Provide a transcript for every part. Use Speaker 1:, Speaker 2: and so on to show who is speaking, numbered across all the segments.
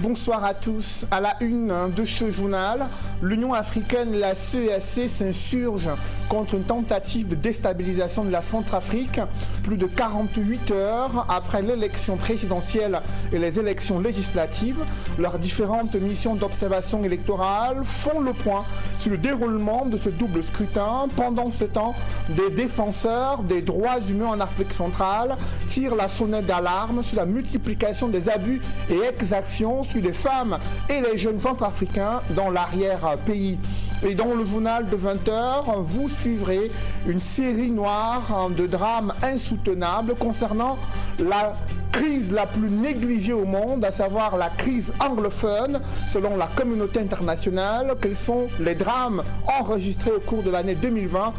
Speaker 1: Bonsoir à tous. À la une de ce journal, l'Union africaine et la CEAC s'insurgent contre une tentative de déstabilisation de la Centrafrique plus de 48 heures après l'élection présidentielle et les élections législatives. Leurs différentes missions d'observation électorale font le point sur le déroulement de ce double scrutin. Pendant ce temps, des défenseurs des droits humains en Afrique centrale tirent la sonnette d'alarme sur la multiplication des abus et exactions sur les femmes et les jeunes centrafricains dans l'arrière-pays. Et dans le journal de 20h, vous suivrez une série noire de drames insoutenables concernant la crise la plus négligée au monde, à savoir la crise anglophone, selon la communauté internationale. Quels sont les drames enregistrés au cours de l'année 2020,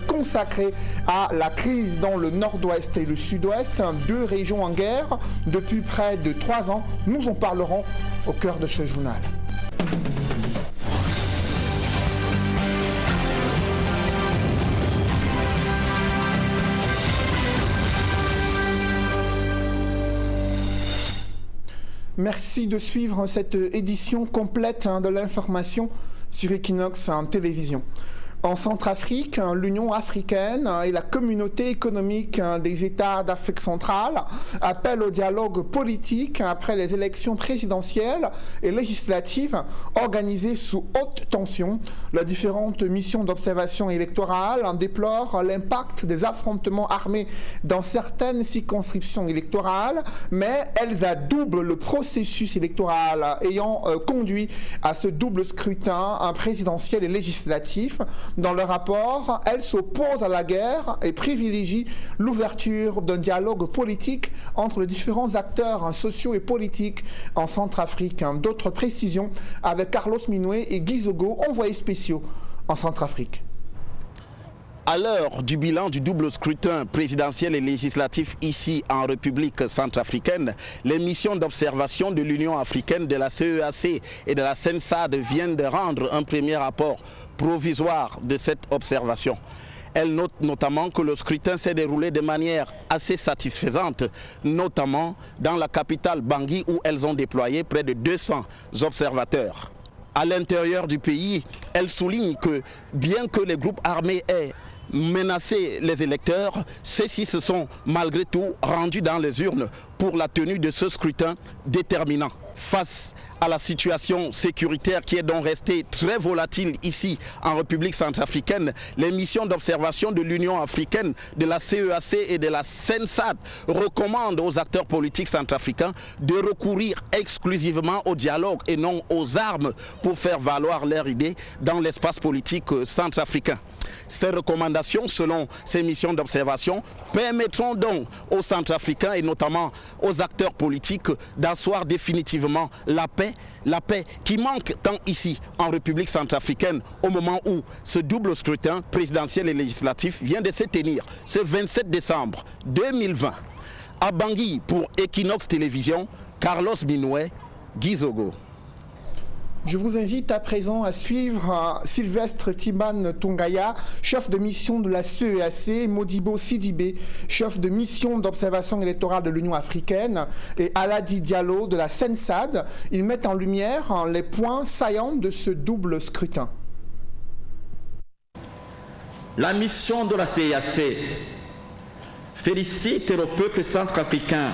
Speaker 1: consacrés à la crise dans le nord-ouest et le sud-ouest, deux régions en guerre depuis près de 3 ans. Nous en parlerons au cœur de ce journal. Merci de suivre cette édition complète de l'information sur Equinox Télévision. En Centrafrique, l'Union africaine et la communauté économique des États d'Afrique centrale appellent au dialogue politique après les élections présidentielles et législatives organisées sous haute tension. Les différentes missions d'observation électorale déplorent l'impact des affrontements armés dans certaines circonscriptions électorales, mais elles adoubent le processus électoral ayant conduit à ce double scrutin présidentiel et législatif. Dans le rapport, elle s'oppose à la guerre et privilégie l'ouverture d'un dialogue politique entre les différents acteurs sociaux et politiques en Centrafrique. D'autres précisions avec Carlos Minoué et Guy Zogo, envoyés spéciaux en Centrafrique.
Speaker 2: À l'heure du bilan du double scrutin présidentiel et législatif ici en République centrafricaine, les missions d'observation de l'Union africaine, de la CEAC et de la CENSAD viennent de rendre un premier rapport provisoire de cette observation. Elle note notamment que le scrutin s'est déroulé de manière assez satisfaisante, notamment dans la capitale Bangui où elles ont déployé près de 200 observateurs. À l'intérieur du pays, elle souligne que bien que les groupes armés aient menacé les électeurs, ceux-ci se sont malgré tout rendus dans les urnes pour la tenue de ce scrutin déterminant. Face à la situation sécuritaire qui est donc restée très volatile ici en République centrafricaine, les missions d'observation de l'Union africaine, de la CEAC et de la CENSAD recommandent aux acteurs politiques centrafricains de recourir exclusivement au dialogue et non aux armes pour faire valoir leurs idées dans l'espace politique centrafricain. Ces recommandations, selon ces missions d'observation, permettront donc aux Centrafricains et notamment aux acteurs politiques d'asseoir définitivement la paix qui manque tant ici en République centrafricaine au moment où ce double scrutin présidentiel et législatif vient de se tenir ce 27 décembre 2020. À Bangui pour Equinox Télévision, Carlos Minoué, Guy Zogo.
Speaker 1: Je vous invite à présent à suivre Sylvestre Tiban Tungaya, chef de mission de la CEAC, Modibo Sidibé, chef de mission d'observation électorale de l'Union africaine, et Aladi Diallo de la CENSAD. Ils mettent en lumière les points saillants de ce double scrutin.
Speaker 3: La mission de la CEAC félicite le peuple centrafricain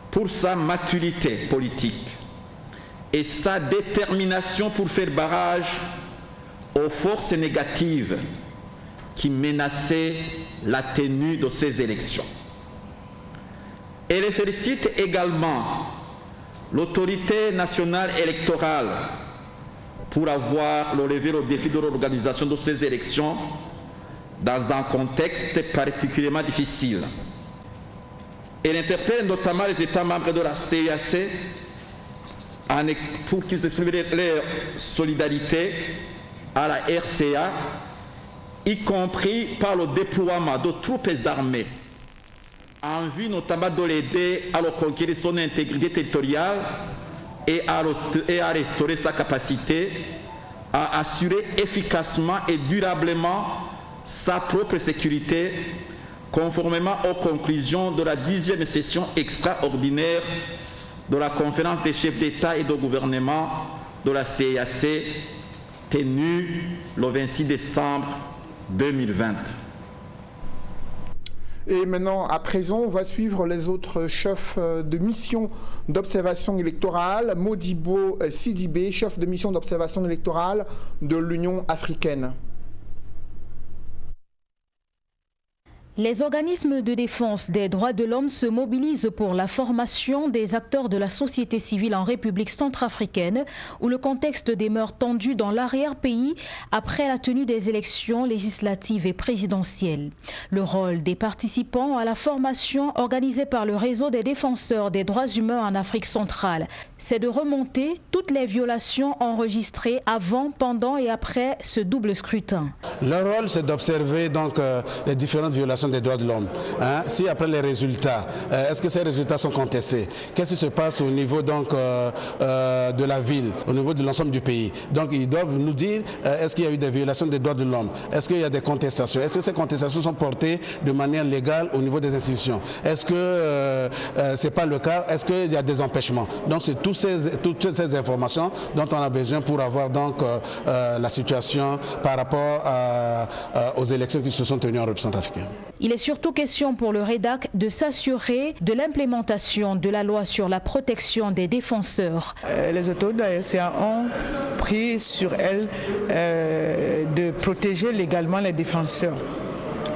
Speaker 3: pour sa maturité politique et sa détermination pour faire barrage aux forces négatives qui menaçaient la tenue de ces élections. Elle félicite également l'autorité nationale électorale pour avoir relevé le défi de l'organisation de ces élections dans un contexte particulièrement difficile. Elle interpelle notamment les États membres de la CEAC pour qu'ils expriment leur solidarité à la RCA, y compris par le déploiement de troupes armées, en vue notamment de l'aider à reconquérir son intégrité territoriale et à restaurer sa capacité à assurer efficacement et durablement sa propre sécurité, conformément aux conclusions de la 10e session extraordinaire de la conférence des chefs d'État et de gouvernement de la CEEAC tenue le 26 décembre 2020.
Speaker 1: Et maintenant, à présent, on va suivre les autres chefs de mission d'observation électorale. Modibo Sidibé, chef de mission d'observation électorale de l'Union africaine.
Speaker 4: Les organismes de défense des droits de l'homme se mobilisent pour la formation des acteurs de la société civile en République centrafricaine, où le contexte demeure tendu dans l'arrière-pays après la tenue des élections législatives et présidentielles. Le rôle des participants à la formation organisée par le réseau des défenseurs des droits humains en Afrique centrale, c'est de remonter toutes les violations enregistrées avant, pendant et après ce double scrutin.
Speaker 5: Leur rôle, c'est d'observer donc les différentes violations des droits de l'homme. Si après les résultats, est-ce que ces résultats sont contestés? Qu'est-ce qui se passe au niveau donc, de la ville, au niveau de l'ensemble du pays? Donc ils doivent nous dire est-ce qu'il y a eu des violations des droits de l'homme? Est-ce qu'il y a des contestations? Est-ce que ces contestations sont portées de manière légale au niveau des institutions? Est-ce que ce n'est pas le cas? Est-ce qu'il y a des empêchements? Donc c'est toutes ces informations dont on a besoin pour avoir donc la situation par rapport aux élections qui se sont tenues en République centrafricaine.
Speaker 4: Il est surtout question pour le REDAC de s'assurer de l'implémentation de la loi sur la protection des défenseurs.
Speaker 6: Les autorités de la RCA ont pris sur elles de protéger légalement les défenseurs.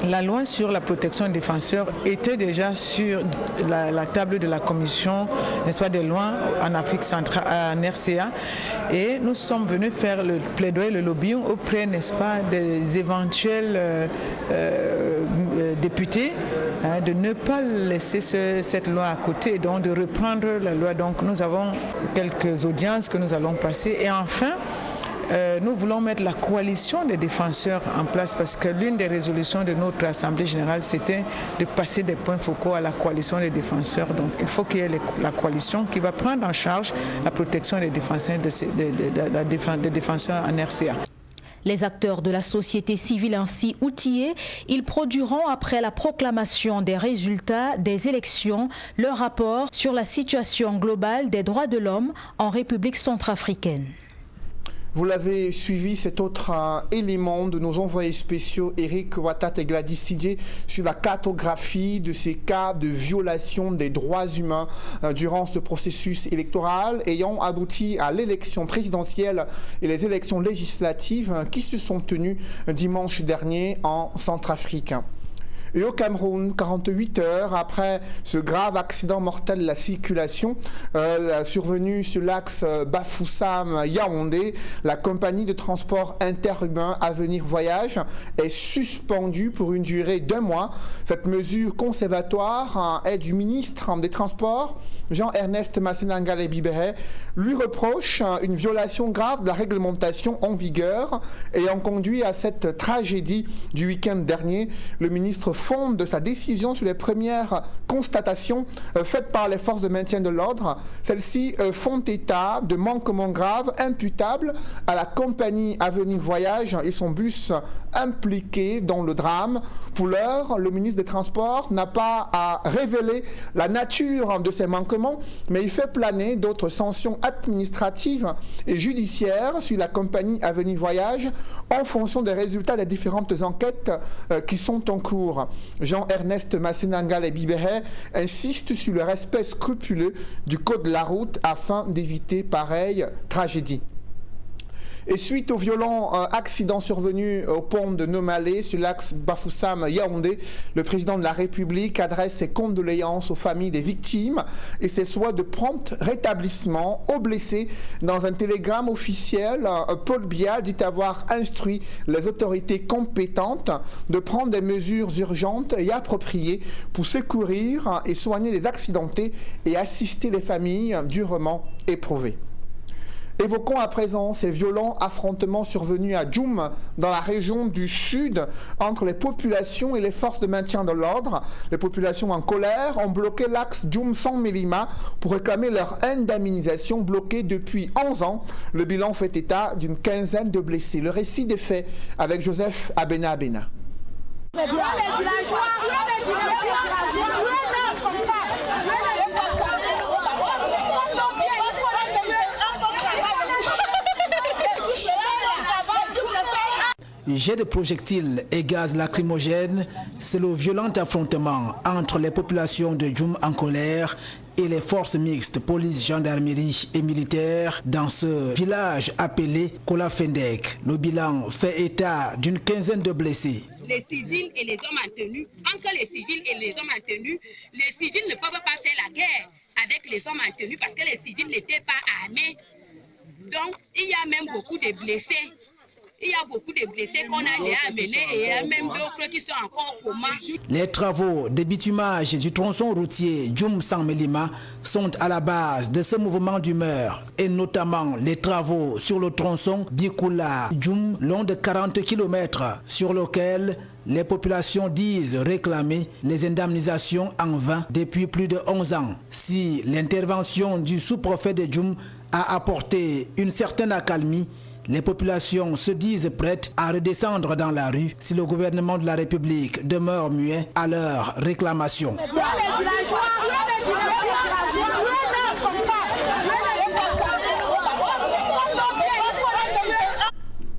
Speaker 6: La loi sur la protection des défenseurs était déjà sur la table de la commission, n'est-ce pas, des lois en Afrique centrale, en RCA, et nous sommes venus faire le plaidoyer, le lobbying auprès, n'est-ce pas, des éventuels députés, de ne pas laisser cette loi à côté, donc de reprendre la loi. Donc nous avons quelques audiences que nous allons passer, et enfin, nous voulons mettre la coalition des défenseurs en place parce que l'une des résolutions de notre Assemblée générale, c'était de passer des points focaux à la coalition des défenseurs. Donc il faut qu'il y ait la coalition qui va prendre en charge la protection des défenseurs, des défenseurs en RCA.
Speaker 4: Les acteurs de la société civile ainsi outillés, ils produiront après la proclamation des résultats des élections leur rapport sur la situation globale des droits de l'homme en République centrafricaine.
Speaker 1: Vous l'avez suivi, cet autre élément de nos envoyés spéciaux, Eric Watat et Gladys Sidje, sur la cartographie de ces cas de violation des droits humains durant ce processus électoral ayant abouti à l'élection présidentielle et les élections législatives qui se sont tenues dimanche dernier en Centrafrique. Et au Cameroun, 48 heures après ce grave accident mortel de la circulation survenu sur l'axe Bafoussam-Yaoundé, la compagnie de transport interurbain Avenir Voyage est suspendue pour une durée d'1 mois. Cette mesure conservatoire est du ministre des Transports, Jean-Ernest Massénangale Bibere, lui reproche une violation grave de la réglementation en vigueur ayant conduit à cette tragédie du week-end dernier. Le ministre fonde de sa décision sur les premières constatations faites par les forces de maintien de l'ordre. Celles-ci font état de manquements graves imputables à la compagnie Avenir Voyage et son bus impliqué dans le drame. Pour l'heure, le ministre des Transports n'a pas à révéler la nature de ces manquements, mais il fait planer d'autres sanctions administratives et judiciaires sur la compagnie Avenir Voyage en fonction des résultats des différentes enquêtes qui sont en cours. Jean-Ernest Massénangale Bibere insiste sur le respect scrupuleux du code de la route afin d'éviter pareille tragédie. Et suite au violent accident survenu au pont de Nomalé sur l'axe Bafoussam-Yaoundé, le président de la République adresse ses condoléances aux familles des victimes et ses souhaits de prompt rétablissement aux blessés. Dans un télégramme officiel, Paul Biya dit avoir instruit les autorités compétentes de prendre des mesures urgentes et appropriées pour secourir et soigner les accidentés et assister les familles durement éprouvées. Évoquons à présent ces violents affrontements survenus à Djoum, dans la région du sud, entre les populations et les forces de maintien de l'ordre. Les populations en colère ont bloqué l'axe Djoum-San-Mélima pour réclamer leur indemnisation bloquée depuis 11 ans. Le bilan fait état d'une quinzaine de blessés. Le récit des faits avec Joseph Abena.
Speaker 7: Jets de projectiles et gaz lacrymogènes, c'est le violent affrontement entre les populations de Djoum en colère et les forces mixtes, police, gendarmerie et militaires dans ce village appelé Kolafendek. Le bilan fait état d'une quinzaine de blessés.
Speaker 8: Les civils et les hommes en tenue, entre les civils et les hommes en tenue, les civils ne peuvent pas faire la guerre avec les hommes en tenue parce que les civils n'étaient pas armés. Donc, il y a même beaucoup de blessés. Il y a beaucoup de blessés qu'on a déjà amenés et il y a même d'autres qui sont encore au coma.
Speaker 7: Les travaux de bitumage du tronçon routier Djoum-Sanmelima sont à la base de ce mouvement d'humeur et notamment les travaux sur le tronçon Bikoula-Djoum, long de 40 km, sur lequel les populations disent réclamer les indemnisations en vain depuis plus de 11 ans. Si l'intervention du sous-préfet de Djoum a apporté une certaine accalmie, les populations se disent prêtes à redescendre dans la rue si le gouvernement de la République demeure muet à leurs réclamations.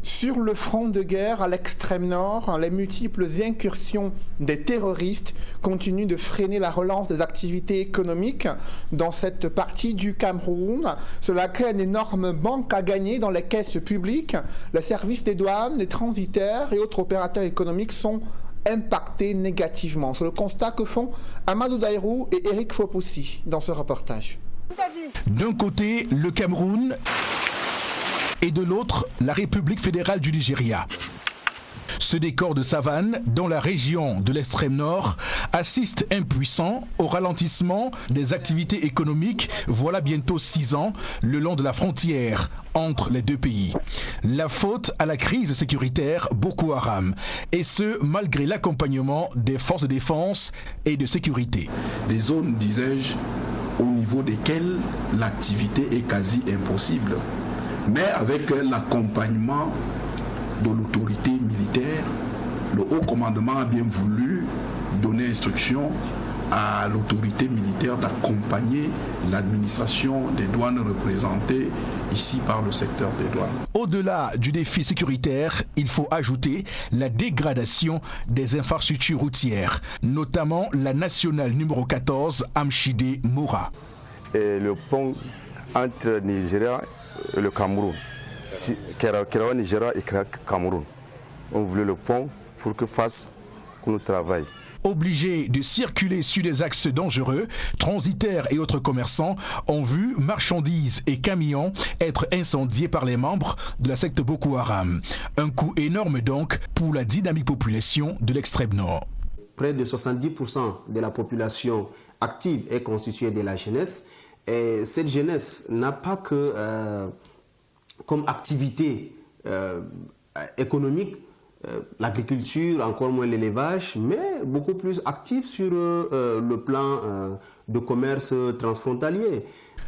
Speaker 1: Sur le front de guerre à l'extrême nord, les multiples incursions des terroristes continuent de freiner la relance des activités économiques dans cette partie du Cameroun. Cela crée un énorme manque à gagner dans les caisses publiques. Les services des douanes, les transitaires et autres opérateurs économiques sont impactés négativement. C'est le constat que font Amadou Daïrou et Eric Fopoussi dans ce reportage.
Speaker 9: D'un côté, le Cameroun, et de l'autre, la République fédérale du Nigeria. Ce décor de savane, dans la région de l'extrême nord, assiste impuissant au ralentissement des activités économiques voilà bientôt 6 ans le long de la frontière entre les deux pays. La faute à la crise sécuritaire Boko Haram, et ce malgré l'accompagnement des forces de défense et de sécurité.
Speaker 10: Des zones, disais-je, au niveau desquelles l'activité est quasi impossible. Mais avec l'accompagnement de l'autorité militaire, le haut commandement a bien voulu donner instruction à l'autorité militaire d'accompagner l'administration des douanes représentée ici par le secteur des douanes.
Speaker 9: Au-delà du défi sécuritaire, il faut ajouter la dégradation des infrastructures routières, notamment la nationale numéro 14 Amchide-Moura.
Speaker 11: Et le pont entre Nigeria et le Cameroun, Kerawa Nigeria et Cameroun. On voulait le pont pour que fasse qu'on travaille.
Speaker 9: Obligés de circuler sur des axes dangereux, transitaires et autres commerçants ont vu marchandises et camions être incendiés par les membres de la secte Boko Haram. Un coût énorme donc pour la dynamique population de l'extrême nord.
Speaker 12: Près de 70% de la population active est constituée de la jeunesse. Et cette jeunesse n'a pas que comme activité économique l'agriculture, encore moins l'élevage, mais beaucoup plus active sur le plan de commerce transfrontalier.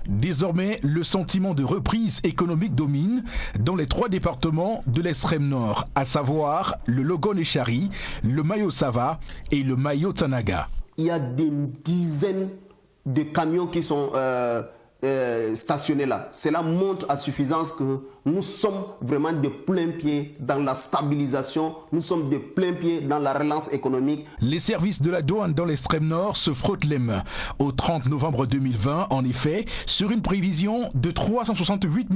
Speaker 9: Désormais, le sentiment de reprise économique domine dans les 3 départements de l'extrême nord, à savoir le Logon-et-Chari, le Mayo-Sava et le Mayo-Tanaga.
Speaker 12: Il y a des dizaines de camions qui sont stationnés là. Cela montre à suffisance que nous sommes vraiment de plein pied dans la stabilisation, nous sommes de plein pied dans la relance économique.
Speaker 9: Les services de la douane dans l'extrême nord se frottent les mains. Au 30 novembre 2020, en effet, sur une prévision de 368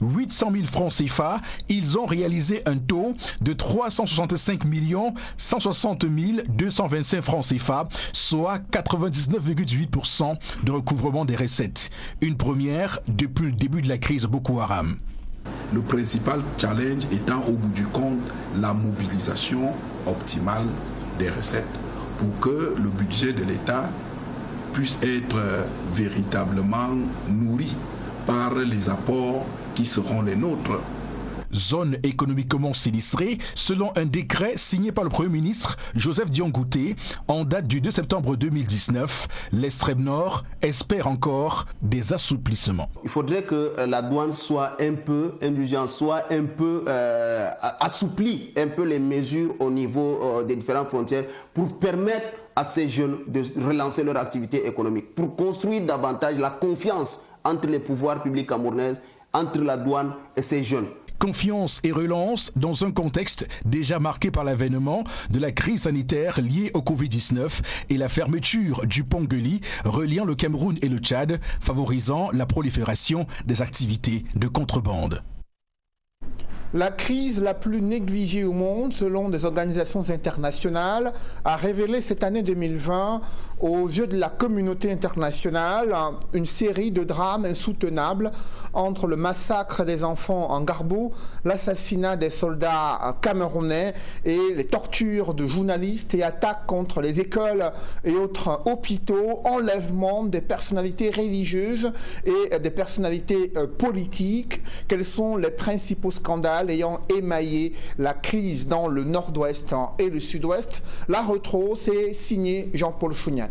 Speaker 9: 800 000 francs CFA, ils ont réalisé un taux de 365 160 225 francs CFA, soit 99,8% de recouvrement des recettes. Une première depuis le début de la crise Boko Haram.
Speaker 10: Le principal challenge étant au bout du compte la mobilisation optimale des recettes pour que le budget de l'État puisse être véritablement nourri par les apports qui seront les nôtres.
Speaker 9: Zone économiquement sinistrée, selon un décret signé par le Premier ministre Joseph Diongouté en date du 2 septembre 2019, l'extrême nord espère encore des assouplissements.
Speaker 12: Il faudrait que la douane soit un peu indulgente, soit un peu assouplie un peu les mesures au niveau des différentes frontières pour permettre à ces jeunes de relancer leur activité économique, pour construire davantage la confiance entre les pouvoirs publics camerounais, entre la douane et ces jeunes.
Speaker 9: Confiance et relance dans un contexte déjà marqué par l'avènement de la crise sanitaire liée au Covid-19 et la fermeture du pont Gueli reliant le Cameroun et le Tchad, favorisant la prolifération des activités de contrebande.
Speaker 1: La crise la plus négligée au monde, selon des organisations internationales, a révélé cette année 2020, aux yeux de la communauté internationale, une série de drames insoutenables entre le massacre des enfants en Gbou, l'assassinat des soldats camerounais et les tortures de journalistes et attaques contre les écoles et autres hôpitaux, enlèvement des personnalités religieuses et des personnalités politiques. Quels sont les principaux scandales ayant émaillé la crise dans le nord-ouest et le sud-ouest? La retro, c'est signé Jean-Paul Chouniat.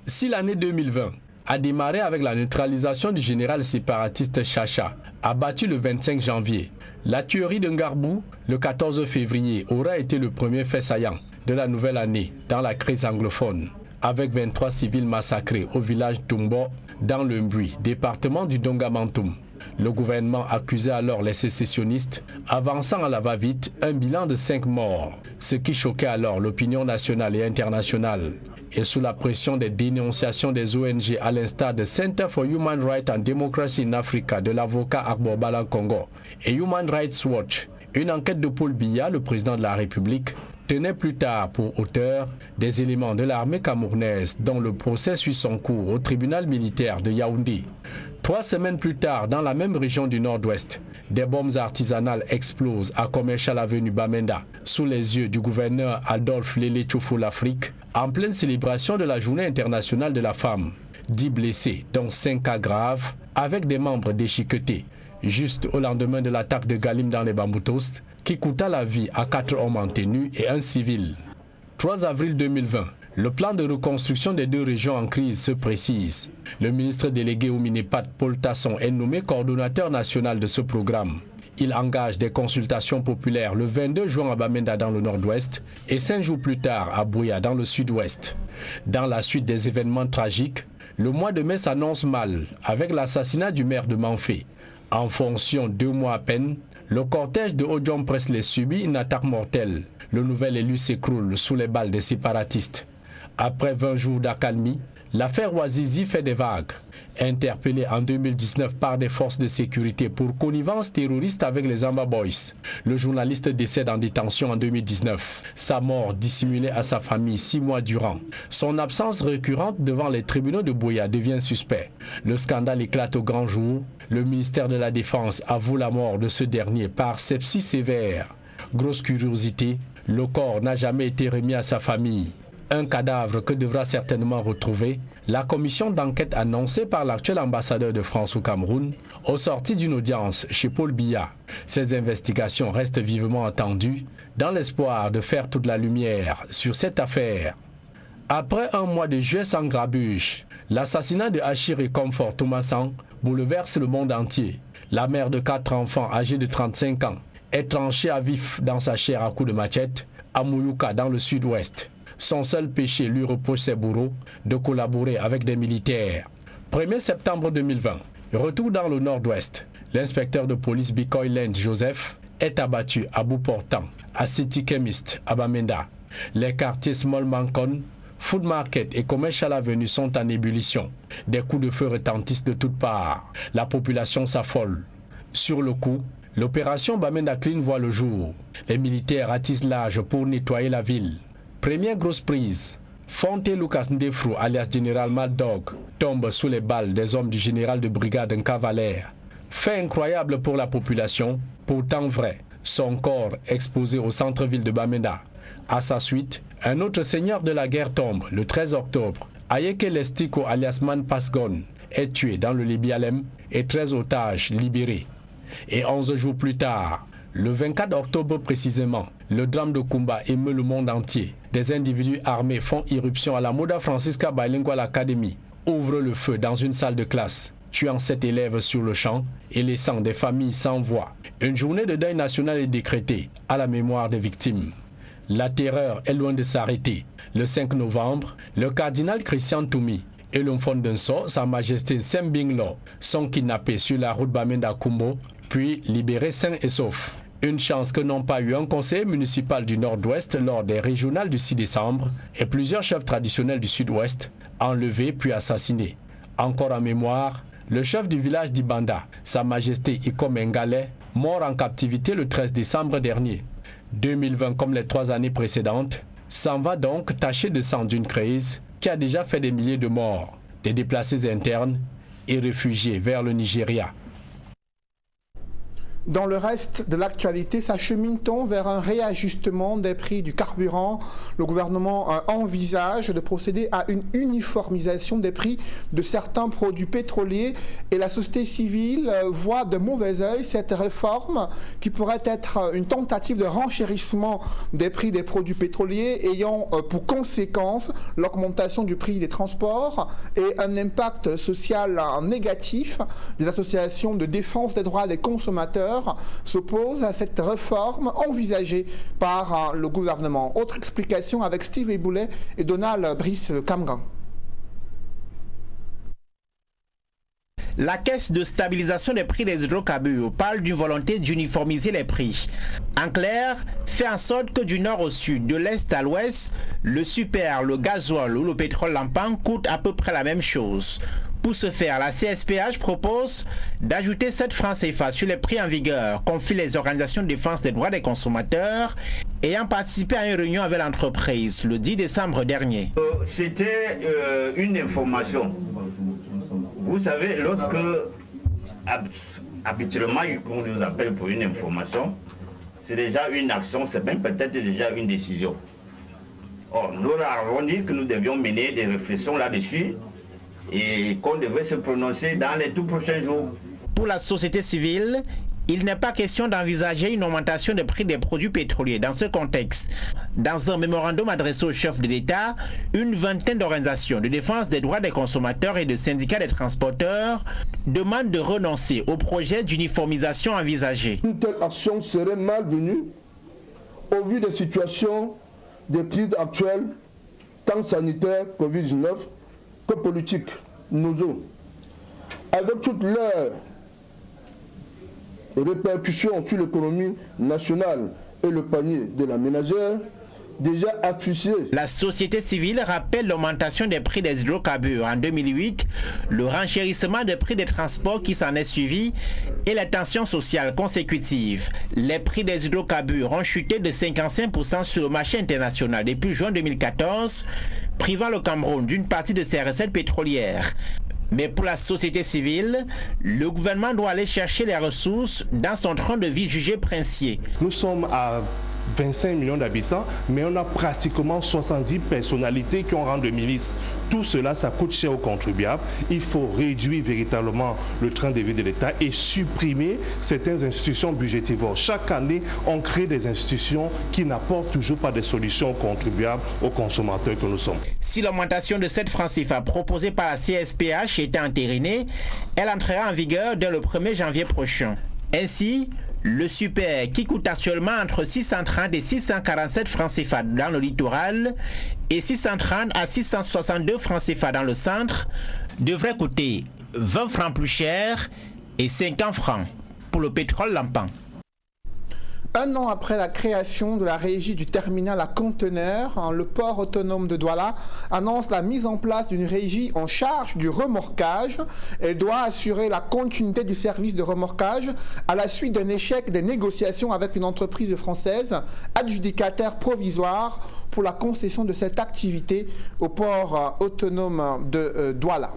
Speaker 13: Si l'année 2020 a démarré avec la neutralisation du général séparatiste Chacha, abattu le 25 janvier, la tuerie de Gbou le 14 février aura été le premier fait saillant de la nouvelle année dans la crise anglophone, avec 23 civils massacrés au village Tumbo dans le Mbui, département du Dongamantoum. Le gouvernement accusait alors les sécessionnistes, avançant à la va-vite un bilan de 5 morts, ce qui choquait alors l'opinion nationale et internationale. Et sous la pression des dénonciations des ONG à l'instar de Center for Human Rights and Democracy in Africa de l'avocat Arbor Balankongo et Human Rights Watch, une enquête de Paul Biya, le président de la République, tenait plus tard pour auteur des éléments de l'armée camerounaise dont le procès suit son cours au tribunal militaire de Yaoundé. 3 semaines plus tard, dans la même région du nord-ouest, des bombes artisanales explosent à Commercial Avenue Bamenda, sous les yeux du gouverneur Adolphe Lélé Tchoufou l'Afrique, en pleine célébration de la Journée internationale de la femme. 10 blessés, dont 5 cas graves, avec des membres déchiquetés, juste au lendemain de l'attaque de Galim dans les Bamboutos, qui coûta la vie à 4 hommes en tenue et un civil. 3 avril 2020, le plan de reconstruction des 2 régions en crise se précise. Le ministre délégué au Minépat, Paul Tasson, est nommé coordonnateur national de ce programme. Il engage des consultations populaires le 22 juin à Bamenda dans le nord-ouest et 5 jours plus tard à Bouya dans le sud-ouest. Dans la suite des événements tragiques, le mois de mai s'annonce mal avec l'assassinat du maire de Manfé. En fonction de 2 mois à peine, le cortège de Ojom Presley subit une attaque mortelle. Le nouvel élu s'écroule sous les balles des séparatistes. Après 20 jours d'accalmie, l'affaire Ouazizi fait des vagues. Interpellé en 2019 par des forces de sécurité pour connivence terroriste avec les Amba Boys, le journaliste décède en détention en 2019. Sa mort dissimulée à sa famille 6 mois durant. Son absence récurrente devant les tribunaux de Bouya devient suspect. Le scandale éclate au grand jour. Le ministère de la Défense avoue la mort de ce dernier par sepsie sévère. Grosse curiosité, le corps n'a jamais été remis à sa famille. Un cadavre que devra certainement retrouver la commission d'enquête annoncée par l'actuel ambassadeur de France au Cameroun au sorti d'une audience chez Paul Biya. Ces investigations restent vivement attendues dans l'espoir de faire toute la lumière sur cette affaire. Après un mois de juillet sans grabuge, l'assassinat de Achir et Comfort Thomasan bouleverse le monde entier. La mère de 4 enfants âgés de 35 ans est tranchée à vif dans sa chair à coups de machette à Mouyouka dans le sud-ouest. Son seul péché lui reproche ses bourreaux de collaborer avec des militaires. 1er septembre 2020, retour dans le nord-ouest. L'inspecteur de police Bikoy Lend Joseph est abattu à bout portant à City Chemist à Bamenda. Les quartiers Small Mancon, Food Market et Commercial Avenue sont en ébullition. Des coups de feu retentissent de toutes parts. La population s'affole. Sur le coup, l'opération Bamenda Clean voit le jour. Les militaires attissent large pour nettoyer la ville. Première grosse prise, Fonte Lucas Ndefro, alias Général Mad Dog, tombe sous les balles des hommes du général de brigade Nkavaler. Fait incroyable pour la population, pourtant vrai. Son corps exposé au centre-ville de Bamenda. À sa suite, un autre seigneur de la guerre tombe le 13 octobre. Ayeke Lestiko, alias Man Pasgon, est tué dans le Libialem et 13 otages libérés. Et 11 jours plus tard, le 24 octobre précisément, le drame de Kumba émeut le monde entier. Des individus armés font irruption à la Moda Francisca Bilingual Academy, ouvrent le feu dans une salle de classe, tuant 7 élèves sur le champ et laissant des familles sans voix. Une journée de deuil national est décrétée à la mémoire des victimes. La terreur est loin de s'arrêter. Le 5 novembre, le cardinal Christian Toumi et l'Umfondunso, Sa Majesté Sembinglo, sont kidnappés sur la route Bamenda-Kumbo puis libérés sains et saufs. Une chance que n'ont pas eu un conseiller municipal du Nord-Ouest lors des régionales du 6 décembre et plusieurs chefs traditionnels du Sud-Ouest, enlevés puis assassinés. Encore en mémoire, le chef du village d'Ibanda, Sa Majesté Iko Mengale, mort en captivité le 13 décembre dernier. 2020, comme les 3 années précédentes, s'en va donc taché de sang d'une crise qui a déjà fait des milliers de morts, des déplacés internes et réfugiés vers le Nigeria.
Speaker 1: Dans le reste de l'actualité, s'achemine-t-on vers un réajustement des prix du carburant? Le gouvernement envisage de procéder à une uniformisation des prix de certains produits pétroliers et la société civile voit de mauvais œil cette réforme qui pourrait être une tentative de renchérissement des prix des produits pétroliers ayant pour conséquence l'augmentation du prix des transports et un impact social négatif. Des associations de défense des droits des consommateurs s'oppose à cette réforme envisagée par le gouvernement. Autre explication avec Steve Eboulet et Donald Brice Kamgan.
Speaker 14: La Caisse de stabilisation des prix des hydrocarbures parle d'une volonté d'uniformiser les prix. En clair, faire en sorte que du nord au sud, de l'est à l'ouest, le super, le gasoil ou le pétrole lampant coûte à peu près la même chose. Pour ce faire, la CSPH propose d'ajouter 7 francs CFA sur les prix en vigueur, confie les organisations de défense des droits des consommateurs ayant participé à une réunion avec l'entreprise le 10 décembre dernier.
Speaker 15: C'était une information. Vous savez, lorsque habituellement on nous appelle pour une information, c'est déjà une action, c'est même peut-être déjà une décision. Or, nous avons dit que nous devions mener des réflexions là-dessus et qu'on devait se prononcer dans les tout prochains jours.
Speaker 14: Pour la société civile, il n'est pas question d'envisager une augmentation des prix des produits pétroliers. Dans ce contexte, dans un mémorandum adressé au chef de l'État, une vingtaine d'organisations de défense des droits des consommateurs et de syndicats des transporteurs demandent de renoncer au projet d'uniformisation envisagé.
Speaker 16: Une telle action serait malvenue au vu des situations des crises actuelles, tant sanitaires, Covid-19, que politiques, NOSO. Avec toutes leurs répercussions sur l'économie nationale et le panier de la ménagère, déjà affiché.
Speaker 14: La société civile rappelle l'augmentation des prix des hydrocarbures en 2008, le renchérissement des prix des transports qui s'en est suivi et les tensions sociales consécutives. Les prix des hydrocarbures ont chuté de 55% sur le marché international depuis juin 2014, privant le Cameroun d'une partie de ses recettes pétrolières. Mais pour la société civile, le gouvernement doit aller chercher les ressources dans son train de vie jugé princier.
Speaker 17: Nous sommes à 25 millions d'habitants, mais on a pratiquement 70 personnalités qui ont rang de milice. Tout cela, ça coûte cher aux contribuables. Il faut réduire véritablement le train de vie de l'État et supprimer certaines institutions budgétivores. Chaque année, on crée des institutions qui n'apportent toujours pas de solutions aux contribuables, aux consommateurs que nous sommes.
Speaker 14: Si l'augmentation de 7 francs CFA proposée par la CSPH était entérinée, elle entrera en vigueur dès le 1er janvier prochain. Ainsi, le super, qui coûte actuellement entre 630 et 647 francs CFA dans le littoral et 630 à 662 francs CFA dans le centre, devrait coûter 20 francs plus cher et 50 francs pour le pétrole lampant.
Speaker 1: Un an après la création de la régie du terminal à conteneurs, le port autonome de Douala annonce la mise en place d'une régie en charge du remorquage. Elle doit assurer la continuité du service de remorquage à la suite d'un échec des négociations avec une entreprise française adjudicataire provisoire pour la concession de cette activité au port autonome de Douala.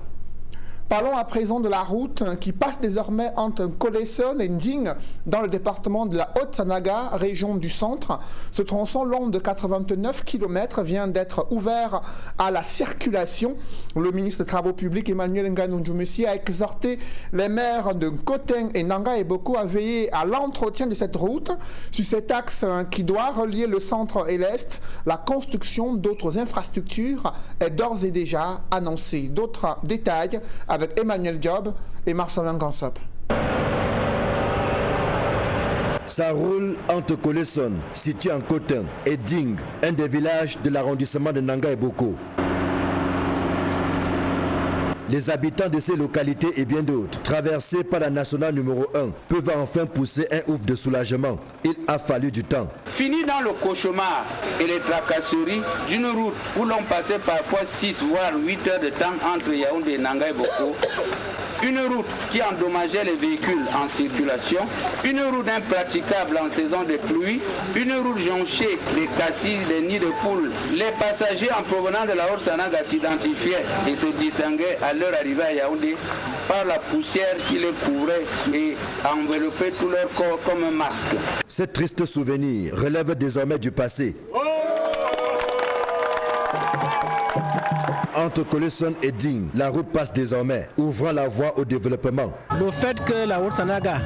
Speaker 1: Parlons à présent de la route qui passe désormais entre Koleson et Nding dans le département de la Haute-Sanaga, région du centre. Ce tronçon long de 89 km vient d'être ouvert à la circulation. Le ministre des Travaux publics Emmanuel Nganou-Djoumessi a exhorté les maires de Koteng et Nanga et Boko à veiller à l'entretien de cette route. Sur cet axe qui doit relier le centre et l'est, la construction d'autres infrastructures est d'ores et déjà annoncée. D'autres détails avec Emmanuel Job et Marcelin Gansop.
Speaker 18: Ça roule entre Koleson, situé en Koteng, et Ding, un des villages de l'arrondissement de Nanga et Boko. Les habitants de ces localités et bien d'autres, traversés par la nationale numéro 1, peuvent enfin pousser un ouf de soulagement. Il a fallu du temps.
Speaker 19: Fini dans le cauchemar et les tracasseries d'une route où l'on passait parfois 6 voire 8 heures de temps entre Yaoundé, Nanga et Boko. Une route qui endommageait les véhicules en circulation, une route impraticable en saison de pluie, une route jonchée des cassis, des nids de poules. Les passagers en provenance de la Haute-Sanaga s'identifiaient et se distinguaient à leur arrivée à Yaoundé par la poussière qui les couvrait et enveloppait tout leur corps comme un masque.
Speaker 18: Ces tristes souvenirs relèvent désormais du passé. Entre Colesson et Digne, la route passe désormais, ouvrant la voie au développement.
Speaker 7: Le fait que la Haute-Sanaga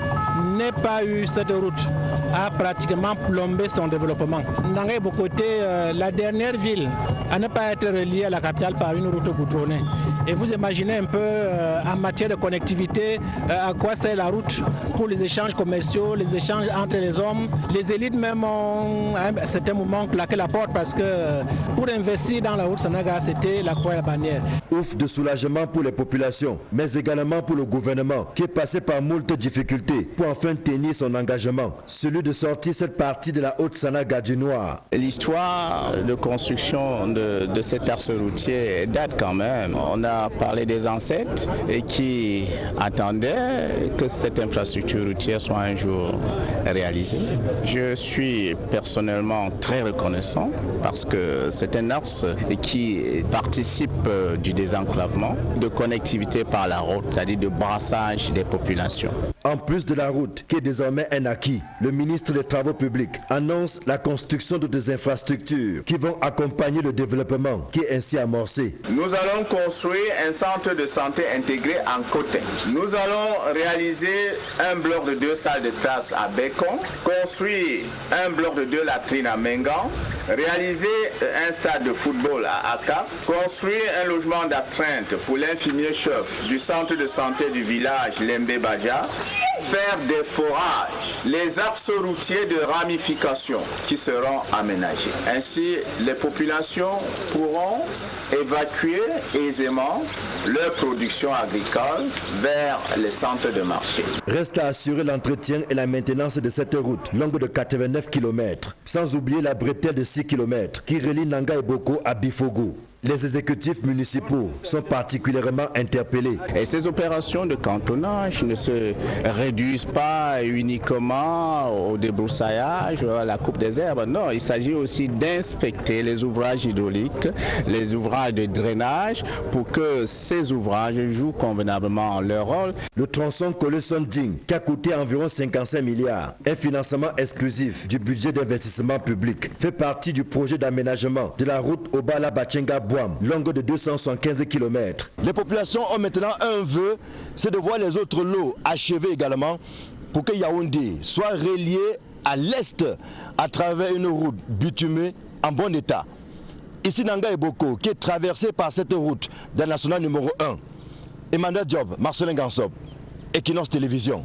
Speaker 7: n'ait pas eu cette route a pratiquement plombé son développement. Nanga Bokoté, la dernière ville à ne pas être reliée à la capitale par une route goudronnée. Et vous imaginez un peu en matière de connectivité à quoi sert la route pour les échanges commerciaux, les échanges entre les hommes. Les élites même ont à un certain moment claqué la porte parce que pour investir dans la Haute-Sanaga, c'était la croix et la bannière.
Speaker 18: Ouf de soulagement pour les populations, mais également pour le gouvernement qui est passé par moult difficultés pour enfin tenir son engagement, celui de sortir cette partie de la Haute-Sanaga du Noir.
Speaker 2: L'histoire de construction de cet axe routier date quand même. On a parlé des ancêtres et qui attendaient que cette infrastructure routière soit un jour réalisée. Je suis personnellement très reconnaissant parce que c'est un axe qui participe du désenclavement, de connectivité par la route, c'est-à-dire de brassage des populations.
Speaker 18: En plus de la route, qui est désormais un acquis, le ministre des Travaux publics annonce la construction de des infrastructures qui vont accompagner le développement qui est ainsi amorcé.
Speaker 20: Nous allons construire un centre de santé intégré en Cotin. Nous allons réaliser un bloc de 2 salles de classe à Bécon, construire un bloc de 2 latrines à Mengan, réaliser un stade de football à Aka, construire un logement d'astreinte pour l'infirmier chef du centre de santé du village Lembe Badja, faire des forages, les axes routiers de ramification qui seront aménagés. Ainsi, les populations pourront évacuer aisément leur production agricole vers les centres de marché.
Speaker 18: Reste à assurer l'entretien et la maintenance de cette route longue de 89 km, sans oublier la bretelle de 6 km qui relie Nanga et Boko à Bifogo. Les exécutifs municipaux sont particulièrement interpellés.
Speaker 2: Et ces opérations de cantonnage ne se réduisent pas uniquement au débroussaillage, à la coupe des herbes. Non, il s'agit aussi d'inspecter les ouvrages hydrauliques, les ouvrages de drainage, pour que ces ouvrages jouent convenablement leur rôle.
Speaker 18: Le tronçon Colesson-Digne, qui a coûté environ 55 milliards, un financement exclusif du budget d'investissement public, fait partie du projet d'aménagement de la route Obala-Bachenga longue de 275 km.
Speaker 21: Les populations ont maintenant un vœu, c'est de voir les autres lots achevés également pour que Yaoundé soit relié à l'est à travers une route bitumée en bon état. Ici Nanga et Boko, qui est traversé par cette route de la nationale numéro 1. Emmanuel Diop, Marcelin Gansop, Equinox Télévision.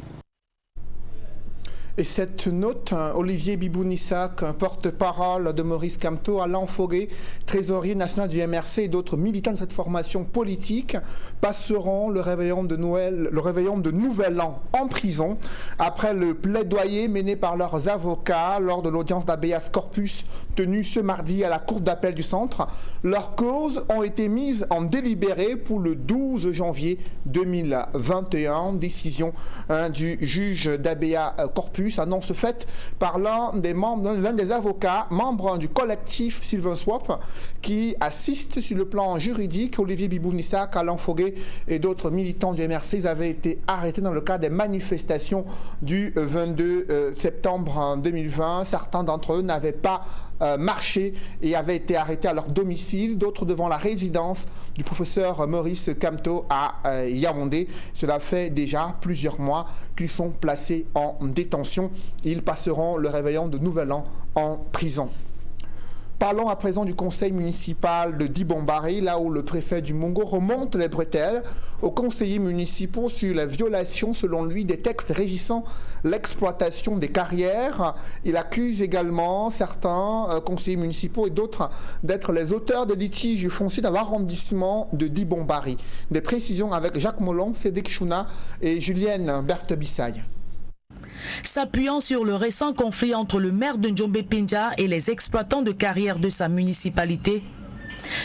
Speaker 1: Et cette note, Olivier Bibounissac, porte-parole de Maurice Kamto, Alain Foguet, trésorier national du MRC et d'autres militants de cette formation politique passeront le réveillon de Nouvel An en prison après le plaidoyer mené par leurs avocats lors de l'audience d'habeas corpus tenue ce mardi à la cour d'appel du centre. Leurs causes ont été mises en délibéré pour le 12 janvier 2021. Décision du juge d'habeas corpus, annonce faite par l'un des avocats, membre du collectif Sylvain Swap, qui assiste sur le plan juridique. Olivier Bibounissac, Alain Foguet et d'autres militants du MRC, ils avaient été arrêtés dans le cadre des manifestations du 22 septembre 2020. Certains d'entre eux n'avaient pas marché et avaient été arrêtés à leur domicile, d'autres devant la résidence du professeur Maurice Kamto à Yaoundé. Cela fait déjà plusieurs mois qu'ils sont placés en détention. Ils passeront le réveillon de Nouvel An en prison. Parlons à présent du conseil municipal de Dibombari, là où le préfet du Mongo remonte les bretelles aux conseillers municipaux sur la violation, selon lui, des textes régissant l'exploitation des carrières. Il accuse également certains conseillers municipaux et d'autres d'être les auteurs de litiges fonciers dans l'arrondissement de Dibombari. Des précisions avec Jacques Molon, Cédric Chouna et Julienne Berthe-Bissaye.
Speaker 3: S'appuyant sur le récent conflit entre le maire de Njombe-Pindia et les exploitants de carrières de sa municipalité,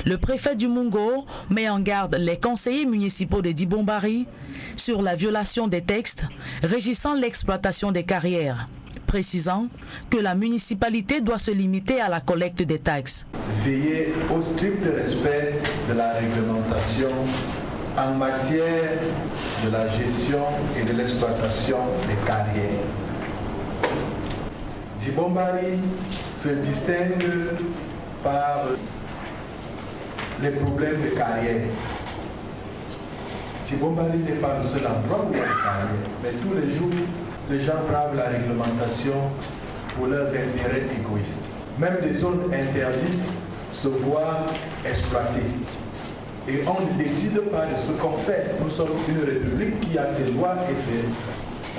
Speaker 3: le préfet du Mungo met en garde les conseillers municipaux de Dibombari sur la violation des textes régissant l'exploitation des carrières, précisant que la municipalité doit se limiter à la collecte des taxes.
Speaker 22: Veiller au strict respect de la réglementation en matière de la gestion et de l'exploitation des carrières. Dibombari se distingue par les problèmes de carrière. Dibombari n'est pas le seul endroit où il y a des carrières, mais tous les jours, les gens bravent la réglementation pour leurs intérêts égoïstes. Même les zones interdites se voient exploitées. Et on ne décide pas de ce qu'on fait. Nous sommes une république qui a ses lois et ses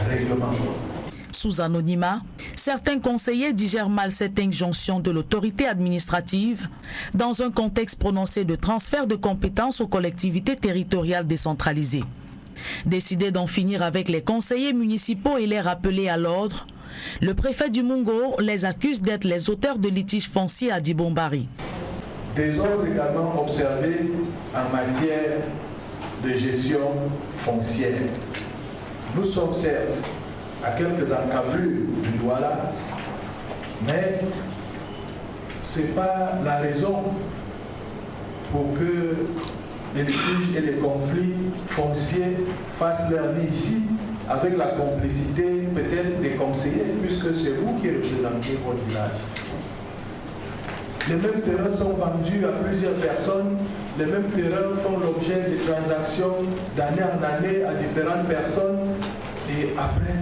Speaker 22: règlements.
Speaker 3: Sous anonymat, certains conseillers digèrent mal cette injonction de l'autorité administrative dans un contexte prononcé de transfert de compétences aux collectivités territoriales décentralisées. Décidé d'en finir avec les conseillers municipaux et les rappeler à l'ordre, le préfet du Mungo les accuse d'être les auteurs de litiges fonciers à Dibombari.
Speaker 22: Des ordres également observés en matière de gestion foncière. Nous sommes certes à quelques encablures du Douala, mais ce n'est pas la raison pour que les litiges et les conflits fonciers fassent leur vie ici avec la complicité peut-être des conseillers, puisque c'est vous qui représentez votre village. Les mêmes terrains sont vendus à plusieurs personnes, les mêmes terrains font l'objet de transactions d'année en année à différentes personnes et après,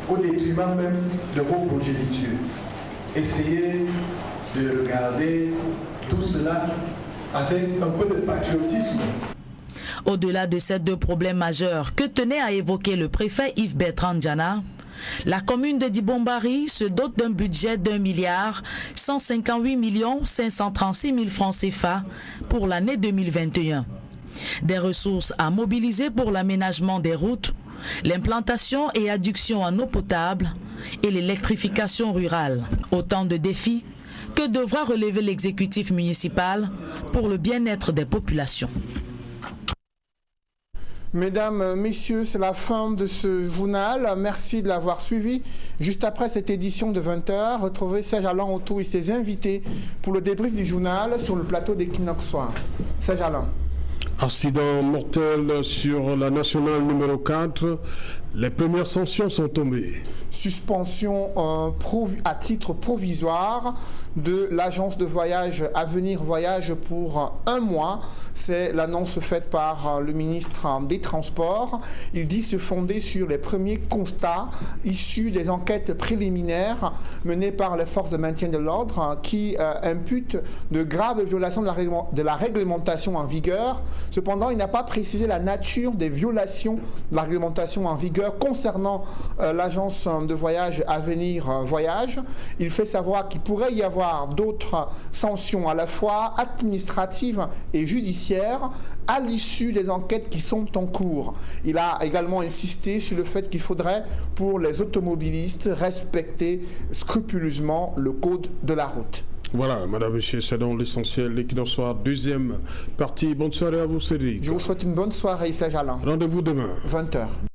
Speaker 22: au détriment même de vos progénitures. Essayez de regarder tout cela avec un peu de patriotisme.
Speaker 3: Au-delà de ces deux problèmes majeurs que tenait à évoquer le préfet Yves Bertrand Diana, la commune de Dibombari se dote d'un budget d'1 536 000 francs CFA pour l'année 2021. Des ressources à mobiliser pour l'aménagement des routes, l'implantation et adduction en eau potable et l'électrification rurale. Autant de défis que devra relever l'exécutif municipal pour le bien-être des populations.
Speaker 1: Mesdames, Messieurs, c'est la fin de ce journal. Merci de l'avoir suivi. Juste après cette édition de 20h, retrouvez Serge Alain Autou et ses invités pour le débrief du journal sur le plateau d'Equinox Soir. Serge Alain.
Speaker 23: Accident mortel sur la nationale numéro 4. Les premières sanctions sont tombées.
Speaker 1: Suspension à titre provisoire de l'agence de voyage Avenir Voyage pour 1 mois. C'est l'annonce faite par le ministre des Transports. Il dit se fonder sur les premiers constats issus des enquêtes préliminaires menées par les forces de maintien de l'ordre qui imputent de graves violations de la réglementation en vigueur. Cependant, il n'a pas précisé la nature des violations de la réglementation en vigueur concernant l'agence de voyage Avenir Voyage. Il fait savoir qu'il pourrait y avoir d'autres sanctions à la fois administratives et judiciaires à l'issue des enquêtes qui sont en cours. Il a également insisté sur le fait qu'il faudrait pour les automobilistes respecter scrupuleusement le code de la route.
Speaker 23: Voilà, madame, monsieur, c'est donc l'essentiel. L'Equinox Soir, deuxième partie. Bonne soirée à vous, Cédric.
Speaker 1: Je vous souhaite une bonne soirée, Serge Alain.
Speaker 23: Rendez-vous demain.
Speaker 1: 20h.